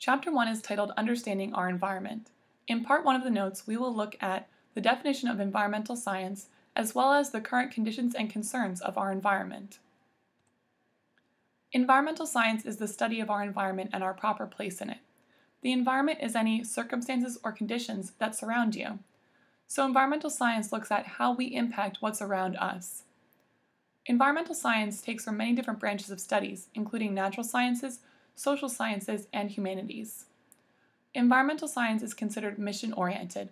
Chapter 1 is titled Understanding Our Environment. In Part 1 of the notes, we will look at the definition of environmental science, as well as the current conditions and concerns of our environment. Environmental science is the study of our environment and our proper place in it. The environment is any circumstances or conditions that surround you. So environmental science looks at how we impact what's around us. Environmental science takes from many different branches of studies, including natural sciences, social sciences, and humanities. Environmental science is considered mission-oriented.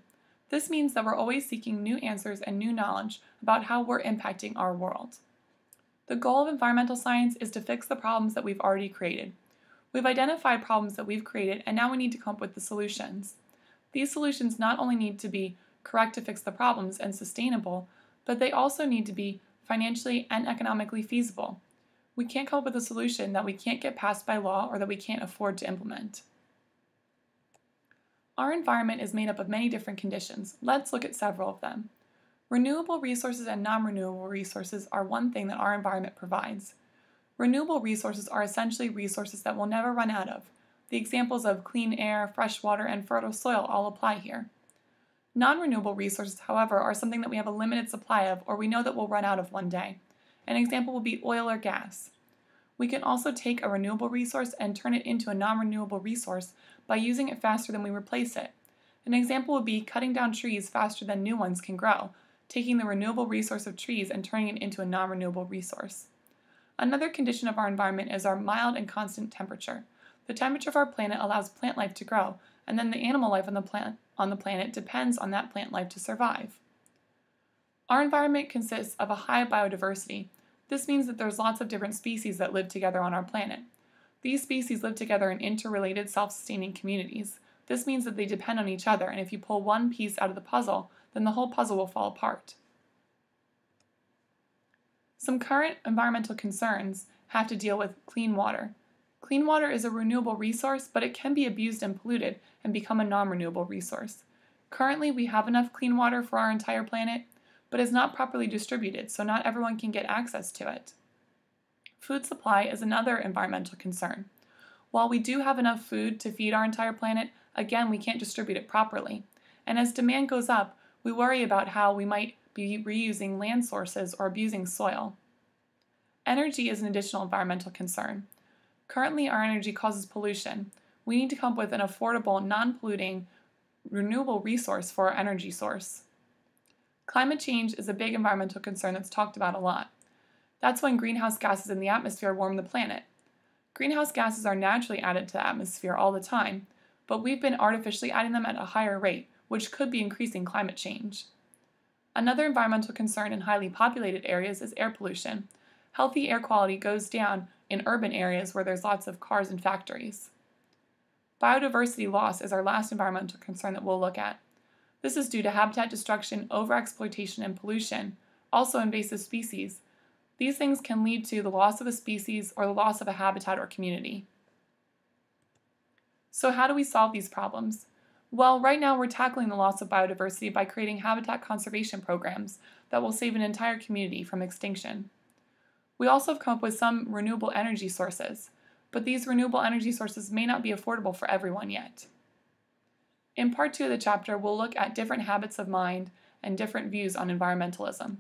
This means that we're always seeking new answers and new knowledge about how we're impacting our world. The goal of environmental science is to fix the problems that we've already created. We've identified problems that we've created, and now we need to come up with the solutions. These solutions not only need to be correct to fix the problems and sustainable, but they also need to be financially and economically feasible. We can't come up with a solution that we can't get passed by law or that we can't afford to implement. Our environment is made up of many different conditions. Let's look at several of them. Renewable resources and non-renewable resources are one thing that our environment provides. Renewable resources are essentially resources that we'll never run out of. The examples of clean air, fresh water, and fertile soil all apply here. Non-renewable resources, however, are something that we have a limited supply of or we know that we'll run out of one day. An example will be oil or gas. We can also take a renewable resource and turn it into a non-renewable resource by using it faster than we replace it. An example would be cutting down trees faster than new ones can grow, taking the renewable resource of trees and turning it into a non-renewable resource. Another condition of our environment is our mild and constant temperature. The temperature of our planet allows plant life to grow, and then the animal life on the planet depends on that plant life to survive. Our environment consists of a high biodiversity. This means that there's lots of different species that live together on our planet. These species live together in interrelated, self-sustaining communities. This means that they depend on each other, and if you pull one piece out of the puzzle, then the whole puzzle will fall apart. Some current environmental concerns have to deal with clean water. Clean water is a renewable resource, but it can be abused and polluted and become a non-renewable resource. Currently, we have enough clean water for our entire planet, but it's not properly distributed, so not everyone can get access to it. Food supply is another environmental concern. While we do have enough food to feed our entire planet, again, we can't distribute it properly. And as demand goes up, we worry about how we might be reusing land sources or abusing soil. Energy is an additional environmental concern. Currently, our energy causes pollution. We need to come up with an affordable, non-polluting, renewable resource for our energy source. Climate change is a big environmental concern that's talked about a lot. That's when greenhouse gases in the atmosphere warm the planet. Greenhouse gases are naturally added to the atmosphere all the time, but we've been artificially adding them at a higher rate, which could be increasing climate change. Another environmental concern in highly populated areas is air pollution. Healthy air quality goes down in urban areas where there's lots of cars and factories. Biodiversity loss is our last environmental concern that we'll look at. This is due to habitat destruction, overexploitation, and pollution, also invasive species. These things can lead to the loss of a species or the loss of a habitat or community. So how do we solve these problems? Well, right now we're tackling the loss of biodiversity by creating habitat conservation programs that will save an entire community from extinction. We also have come up with some renewable energy sources, but these renewable energy sources may not be affordable for everyone yet. In Part 2 of the chapter, we'll look at different habits of mind and different views on environmentalism.